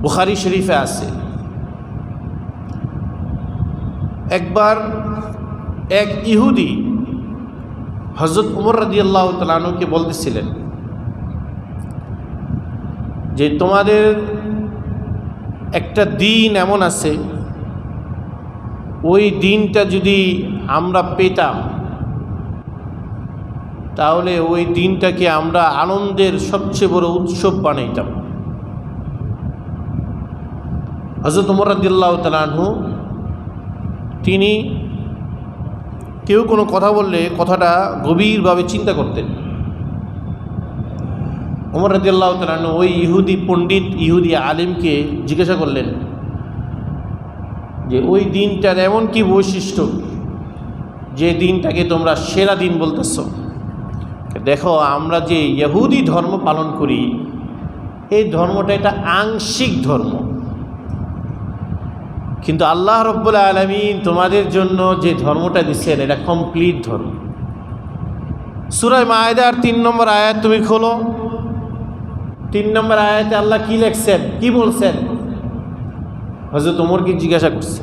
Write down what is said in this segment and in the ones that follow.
বুখারী শরীফে আছে। একবার এক ইহুদি হযরত ওমর রাদিয়াল্লাহু তাআলা আনহুকে বলতেছিলেন যে তোমাদের একটা দিন এমন আছে, ওই দিনটা যদি আমরা পেতাম তাহলে ওই দিনটাকে আমরা আনন্দের সবচেয়ে বড় উৎসব বানাইতাম। হযরত ওমর রাদিয়াল্লাহু তাআলা আনহু তিনি কেউ কোনো কথা বললে কথাটা গভীরভাবে চিন্তা করতেন। ওমর রাদিয়াল্লাহু তাআলা আনহু ওই ইহুদি পণ্ডিত, ইহুদি আলিমকে জিজ্ঞাসা করলেন যে ওই দিনটার এমন কি বৈশিষ্ট্য যে দিনটাকে তোমরা সেরা দিন বলতেছ? দেখো, আমরা যে ইহুদি ধর্ম পালন করি, এই ধর্মটা এটা আংশিক ধর্ম, কিন্তু আল্লাহ রাব্বুল আলামিন তোমাদের জন্য যে ধর্মটা দিচ্ছেন এটা কমপ্লিট ধর্ম। সূরা মায়েদার ৩ নম্বর আয়াত তুমি খোলো। ৩ নম্বর আয়াতে আল্লাহ কি লিখছেন, কি বলছেন? হযরত ওমরকে জিজ্ঞাসা করছে।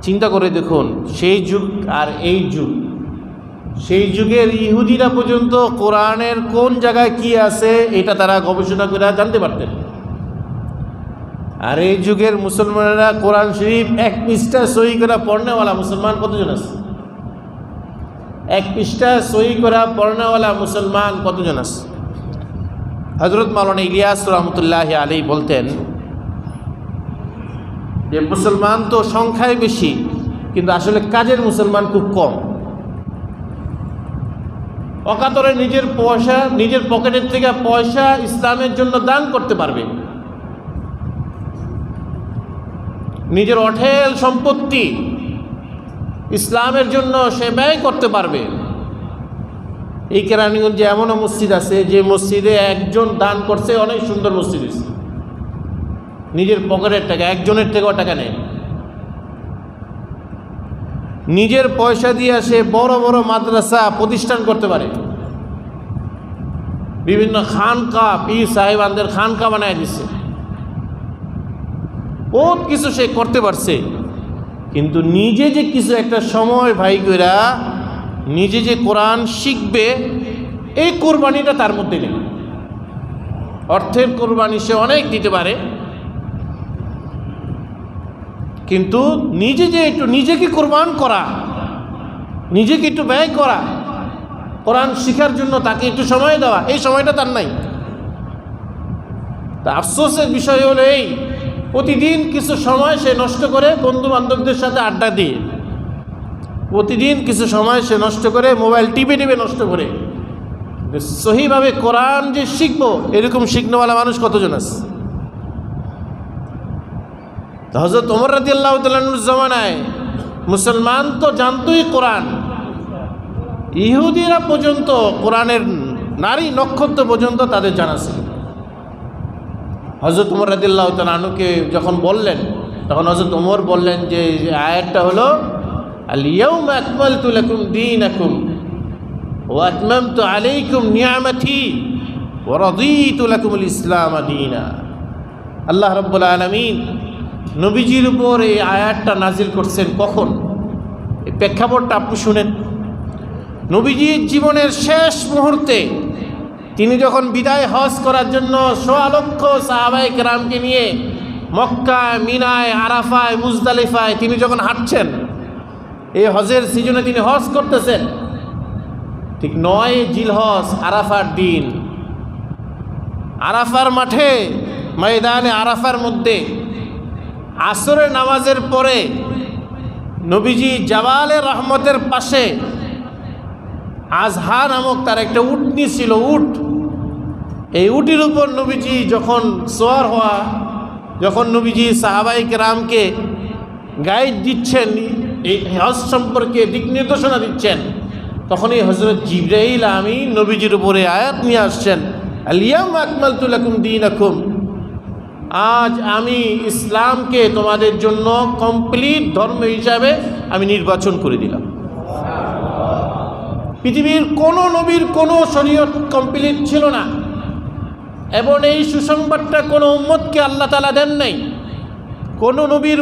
চিন্তা করে দেখুন, সেই যুগ আর এই যুগ, সেই যুগের ইহুদিরা পর্যন্ত কোরআনের কোন জায়গায় কি আছে এটা তারা গবেষণা করে জানতে পারতেন, আর এই যুগের মুসলমানেরা কোরআন শরীফ ১ পৃষ্ঠা সহি করে পড়নেওয়ালা মুসলমান কতজন আছে? ১ পৃষ্ঠা সহি করে পড়নেওয়ালা মুসলমান কতজন আছে? হযরত মাওলানা ইলিয়াস রহমতুল্লাহি আলাইহি বলতেন যে মুসলমান তো সংখ্যায় বেশি, কিন্তু আসলে কাজের মুসলমান খুব কম। অকাতরে নিজের পয়সা, নিজের পকেটের থেকে পয়সা ইসলামের জন্য দান করতে পারবে, নিজের অঢেল সম্পত্তি ইসলামের জন্য সে ব্যয় করতে পারবে। এই কেরানীগঞ্জে এমনও মসজিদ আছে যে মসজিদে একজন দান করছে, অনেক সুন্দর মসজিদ, নিজের পকেটের টাকা, একজনের থেকেও টাকা নেই, নিজের পয়সা দিয়ে সে বড় বড় মাদ্রাসা প্রতিষ্ঠান করতে পারে, বিভিন্ন খানকা, পীর সাহেবানদের খানকা বানায় দিচ্ছে, বহুত কিছু সে করতে পারছে। কিন্তু নিজে যে কিছু একটা সময় ভাই কইরা নিজে যে কোরআন শিখবে, এই কোরবানিটা তার মধ্যে নেই। অর্থের কোরবানি সে অনেক দিতে পারে, কিন্তু নিজে যে একটু নিজেকে কোরবান করা, নিজেকে একটু ব্যয় করা, কোরআন শিখার জন্য তাকে একটু সময় দেওয়া, এই সময়টা তার নাই। তা আফসোসের বিষয় হলো এই, প্রতিদিন কিছু সময় সে নষ্ট করে বন্ধু বান্ধবদের সাথে আড্ডা দিয়ে, প্রতিদিন কিছু সময় সে নষ্ট করে মোবাইল টিপে টিপে নষ্ট করে। সহিভাবে কোরআন যে শিখবো, এরকম শিখনেওয়ালা মানুষ কতজন আছে? হযরত ওমর রাদিয়াল্লাহু তাআলা আনহুর জামানায় মুসলমান তো জানতোই কোরআন, ইহুদিরা পর্যন্ত কোরআনের নারী নক্ষত্র পর্যন্ত তাদের জানা ছিল। হযরত ওমর রাদিয়াল্লাহু তাআলা আনহুকে যখন বললেন, তখন হযরত ওমর বললেন যে আয়াতটা হলো আল ইয়াউমা আকমালতু লাকুম দীনাকুম ওয়া আতমামতু আলাইকুম নি'মাতি ওয়া রাদিতু লাকুমুল ইসলাম দীনা। আল্লাহ রাব্বুল আলামিন নবীজির উপর এই আয়াতটা নাজিল করছেন কখন? এই প্রেক্ষাপটটা আপনি শুনেন। নবীজির জীবনের শেষ মুহূর্তে তিনি যখন বিদায় হজ করার জন্য ১৬ লক্ষ সাহাবায়ে কেরামকে নিয়ে মক্কায়, মিনায়, আরাফায়, মুজদালিফায় তিনি যখন হাঁটছেন, এই হজের সিজনে তিনি হজ করতেছেন, ঠিক ৯ জিলহজ আরাফার দিন, আরাফার মাঠে, ময়দানে আরাফার মধ্যে আসরের নামাজের পরে নবীজি জাবালে রহমতের পাশে আজহা নামক তার একটা উটনি ছিল, উট, এই উটির উপর নবীজি যখন সোয়ার হওয়া, যখন নবীজি সাহাবায়ে কেরামকে গাইড দিচ্ছেন, এই হজ সম্পর্কে দিক নির্দেশনা দিচ্ছেন, তখন এই হযরত জিবরাইল আমিন নবীজির উপরে আয়াত নিয়ে আসছেন, আল ইয়াউমা আকমালতু লাকুম দীনাকুম, আজ আমি ইসলামকে তোমাদের জন্য কমপ্লিট ধর্ম হিসাবে আমি নির্বাচন করে দিলাম। পৃথিবীর কোনো নবীর কোনো শরীয়ত কমপ্লিট ছিল না, এবং এই সুসংবাদটা কোনো উম্মতকে আল্লাহ তাআলা দেন নাই। কোনো নবীর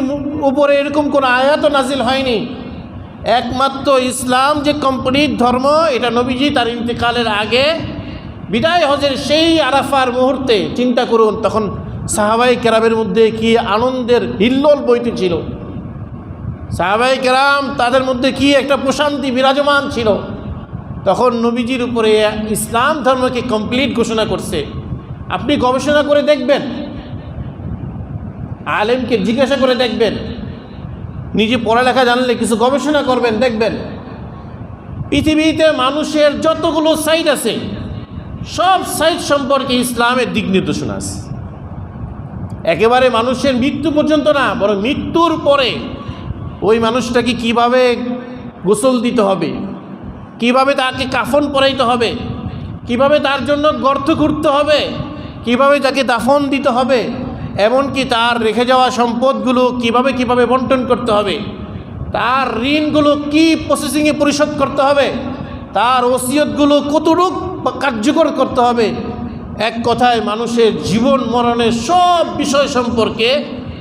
উপরে এরকম কোনো আয়াতও নাজিল হয়নি। একমাত্র ইসলাম যে কমপ্লিট ধর্ম, এটা নবীজি তার ইন্তেকালের আগে বিদায় হজের সেই আরাফার মুহূর্তে চিন্তা করুন, তখন সাহাবাই কেরামের মধ্যে কি আনন্দের হিল্লোল বইতেছিল। সাহাবাই কেরাম তাদের মধ্যে কি একটা প্রশান্তি বিরাজমান ছিল। তখন নবীজির উপরে ইসলাম ধর্মকে কমপ্লিট ঘোষণা করছে। আপনি গবেষণা করে দেখবেন, আলেমকে জিজ্ঞাসা করে দেখবেন, নিজে পড়ালেখা জানলে কিছু গবেষণা করবেন, দেখবেন পৃথিবীতে মানুষের যতগুলো সাইট আছে সব সাইট সম্পর্কে ইসলামের দিক নির্দেশনা আছে। একেবারে মানুষের মৃত্যু পর্যন্ত না, বরং মৃত্যুর পরে ওই মানুষটাকে কিভাবে গোসল দিতে হবে, কিভাবে তাকে কাফন পরাইতে হবে, কিভাবে তার জন্য গর্ত খুঁড়তে হবে, কিভাবে তাকে দাফন দিতে হবে, এমনকি তার রেখে যাওয়া সম্পদগুলো কিভাবে বন্টন করতে হবে, তার ঋণগুলো কি প্রসেসিংয়ে পরিশোধ করতে হবে, তার ওসিয়তগুলো কতটুক কার্যকর করতে হবে, এক কথায় মানুষের জীবন মরণের সব বিষয় সম্পর্কে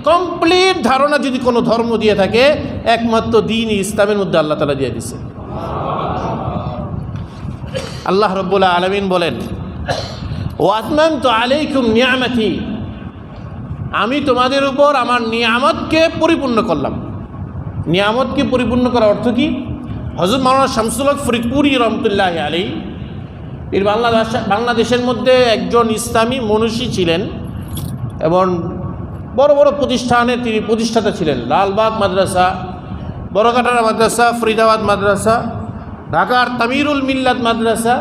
কমপ্লিট ধারণা যদি কোনো ধর্ম দিয়ে থাকে, একমাত্র দ্বীন ইসলামের মধ্যে আল্লাহ তাআলা দিয়ে দিয়েছে। আল্লাহ রাব্বুল আলামিন বলেন, ওয়া আতমামতু আলাইকুম নিয়ামতি, আমি তোমাদের উপর আমার নিয়ামতকে পরিপূর্ণ করলাম। নিয়ামতকে পরিপূর্ণ করার অর্থ কি? হযরত মাওলানা শামসুল হক ফরিদপুরি রহমতুল্লাহি আলাইহি এর বাংলাদেশের মধ্যে একজন ইসলামী মনীষী ছিলেন এবং বড় বড় প্রতিষ্ঠানের তিনি প্রতিষ্ঠাতা ছিলেন। লালবাগ মাদ্রাসা, বড়কাটারা মাদ্রাসা, ফরিদাবাদ মাদ্রাসা, ঢাকার তামিরুল মিল্লাত মাদ্রাসা,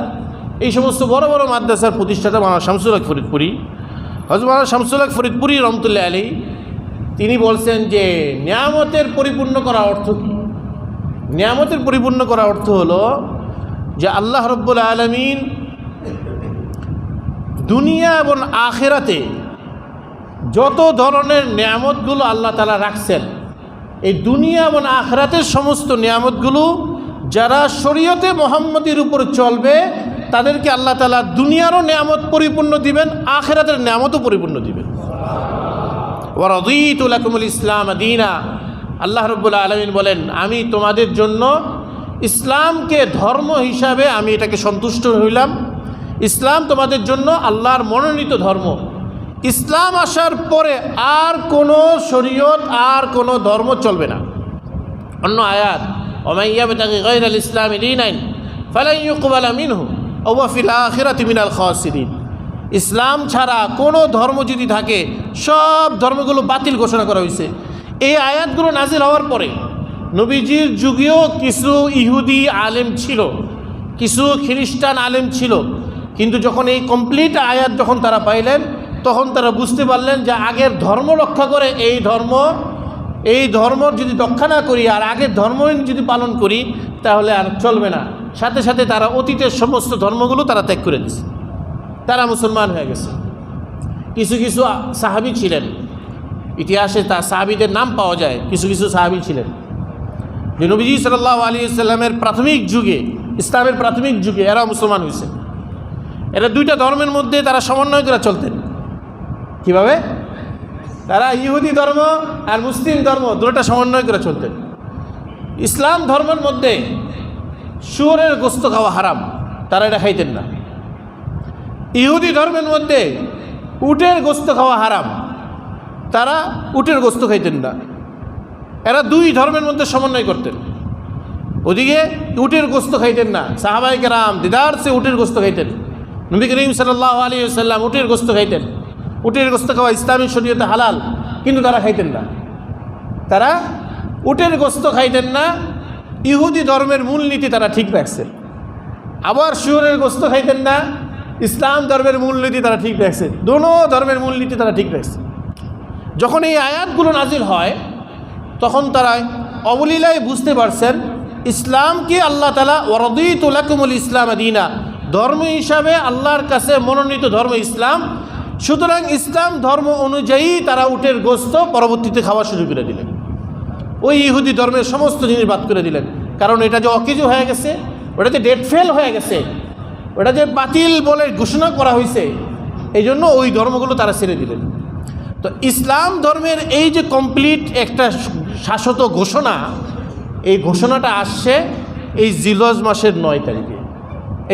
এই সমস্ত বড় বড় মাদ্রাসার প্রতিষ্ঠাতা মাওলানা শামসুল হক ফরিদপুরি। হযরত মাওলানা শামসুল হক ফরিদপুরি রহমতুল্লাহি আলাইহি তিনি বলছেন যে নিয়ামতের পরিপূর্ণ করা অর্থ কী? নিয়ামতের পরিপূর্ণ করা অর্থ হলো যে আল্লাহ রাব্বুল আলামিন দুনিয়া এবং আখিরাতে যত ধরনের নিয়ামতগুলো আল্লাহ তাআলা রাখছেন, এই দুনিয়া এবং আখিরাতের সমস্ত নিয়ামতগুলো যারা শরীয়তে মুহাম্মদীর উপর চলবে তাদেরকে আল্লাহ তাআলা দুনিয়ারও নিয়ামত পরিপূর্ণ দিবেন, আখিরাতের নিয়ামতও পরিপূর্ণ দিবেন। ওয়া রাদিতু লাকুমুল ইসলাম দীনা, আল্লাহ রাব্বুল আলামিন বলেন আমি তোমাদের জন্য ইসলামকে ধর্ম হিসাবে আমি এটাকে সন্তুষ্ট হইলাম। ইসলাম তোমাদের জন্য আল্লাহর মনোনীত ধর্ম। ইসলাম আসার পরে আর কোনো শরীয়ত আর কোনো ধর্ম চলবে না। অন্য আয়াত, ওয়া ইয়াবতাগি গায়রাল ইসলামি দীনান ফালান ইউকবালা মিনহু ওয়া হুয়া ফিল আখিরাতি মিনাল খাসিরিন। ইসলাম ছাড়া কোনো ধর্ম যদি থাকে সব ধর্মগুলো বাতিল ঘোষণা করা হয়েছে। এই আয়াতগুলো নাজিল হওয়ার পরে নবীজির যুগেও কিছু ইহুদি আলেম ছিল, কিছু খ্রিস্টান আলেম ছিল, কিন্তু যখন এই কমপ্লিট আয়াত যখন তারা পাইলেন তখন তারা বুঝতে পারলেন যে আগের ধর্ম রক্ষা করে এই ধর্ম যদি রক্ষা না করি আর আগের ধর্ম যদি পালন করি তাহলে আর চলবে না। সাথে সাথে তারা অতীতের সমস্ত ধর্মগুলো তারা ত্যাগ করে দিয়েছে, তারা মুসলমান হয়ে গেছে। কিছু কিছু সাহাবী ছিলেন, ইতিহাসে তার সাহাবীদের নাম পাওয়া যায়, কিছু কিছু সাহাবী ছিলেন যে নবীজি সাল্লাল্লাহু আলাইহি ওয়াসাল্লামের প্রাথমিক যুগে, ইসলামের প্রাথমিক যুগে এরা মুসলমান হয়েছে। এরা দুইটা ধর্মের মধ্যে তারা সমন্বয় করে চলতেন। কীভাবে? তারা ইহুদি ধর্ম আর মুসলিম ধর্ম দুটোটা সমন্বয় করে চলতেন। ইসলাম ধর্মের মধ্যে শুয়োরের গোশত খাওয়া হারাম, তারা এটা খাইতেন না। ইহুদি ধর্মের মধ্যে উটের গোশত খাওয়া হারাম, তারা উটের গোশত খাইতেন না। এরা দুই ধর্মের মধ্যে সমন্বয় করতেন। ওদিকে উটের গোশত খাইতেন না, সাহাবায়ে কেরাম দিদার সে উটের গোশত খাইতেন। নবী করিম সাল্লাল্লাহু আলাইহি ওয়াসাল্লাম উটের গোশত খাইতেন। উটের গোশত খাওয়া ইসলামী শরীয়তে হালাল, কিন্তু তারা খাইতেন না। তারা উটের গোশত খাইতেন না, ইহুদি ধর্মের মূলনীতি তারা ঠিক রাখছে। আবার শুয়োরের গোশত খাইতেন না, ইসলাম ধর্মের মূলনীতি তারা ঠিক রাখছে। দোনো ধর্মের মূলনীতি তারা ঠিক রাখছে। যখন এই আয়াতগুলো নাজিল হয় তখন তারা অবলীলায় বুঝতে পারছেন ইসলামকে আল্লাহ তাআলা ওয়া রাদিতু লাকুমুল ইসলাম দীনা ধর্ম হিসাবে আল্লাহর কাছে মনোনীত ধর্ম ইসলাম। সুতরাং ইসলাম ধর্ম অনুযায়ী তারা উটের গোশত পরবর্তীতে খাওয়া শুরু করে দিলেন। ওই ইহুদি ধর্মের সমস্ত জিনিস বাদ করে দিলেন, কারণ এটা যে অকেজো হয়ে গেছে, ওটা যে ডেট ফেল হয়ে গেছে, ওটা যে বাতিল বলে ঘোষণা করা হয়েছে, এই জন্য ওই ধর্মগুলো তারা ছেড়ে দিলেন। তো ইসলাম ধর্মের এই যে কমপ্লিট একটা শাশ্বত ঘোষণা, এই ঘোষণাটা আসছে এই জিলহজ মাসের 9 তারিখে।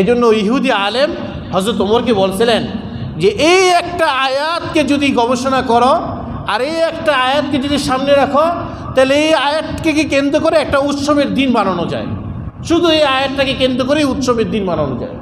এই জন্য ইহুদি আলেম হযরত ওমরকে বলছিলেন যে এই একটা আয়াতকে যদি গবেষণা করো আর এই একটা আয়াতকে যদি সামনে রাখো, তাহলে এই আয়াতকে কেন্দ্র করে একটা উৎসবের দিন বানানো যায়। শুধু এই আয়াতটাকে কেন্দ্র করে উৎসবের দিন বানানো যায়।